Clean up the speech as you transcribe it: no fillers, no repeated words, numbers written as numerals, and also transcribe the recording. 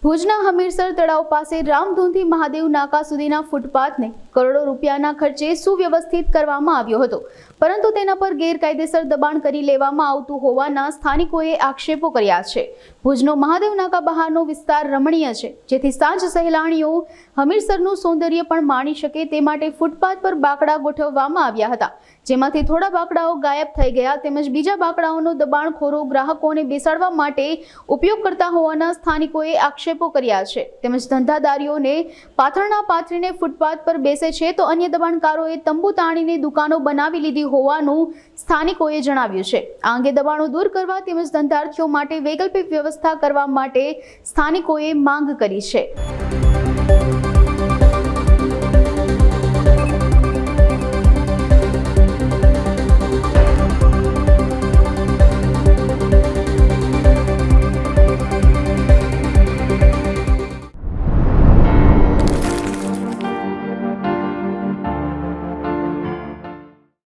ભુજના હમીરસર તળાવ પાસે રામધૂનથી મહાદેવ નાકા સુધીના ફૂટપાથને કરોડો રૂપિયાના ખર્ચે સુવ્યવસ્થિત કરવામાં આવ્યો હતો, પરંતુ તેના પર ગેરકાયદેસર દબાણ કરી લેવામાં આવતું હોવાના સ્થાનિકોએ આક્ષેપો કર્યા છે। ભુજનો મહાદેવ નાકા બહારનો વિસ્તાર રમણીય છે, જેથી સાંજ સહેલાણીઓ હમીરસરનું સૌંદર્ય પણ માણી શકે તે માટે ફૂટપાથ પર બાકડા ગોઠવવામાં આવ્યા હતા, જેમાંથી થોડા બાકડાઓ ગાયબ થઈ ગયા તેમજ બીજા બાકડાઓનો દબાણખોરો ગ્રાહકોને બેસાડવા માટે ઉપયોગ કરતા હોવાના સ્થાનિકોએ આક્ષેપો કર્યા છે। તેમજ ધંધાદારીઓને પાથરણા પાથરીને ફૂટપાથ પર બેસે છે તો અન્ય દબાણકારોએ તંબુ તાણીને દુકાનો બનાવી લીધી હોવાનું સ્થાનિકોએ જણાવ્યું છે। આ અંગે દબાણો દૂર કરવા તેમજ ધંધાર્થીઓ માટે વૈકલ્પિક વ્યવસ્થા કરવા માટે સ્થાનિકોએ માંગ કરી છે।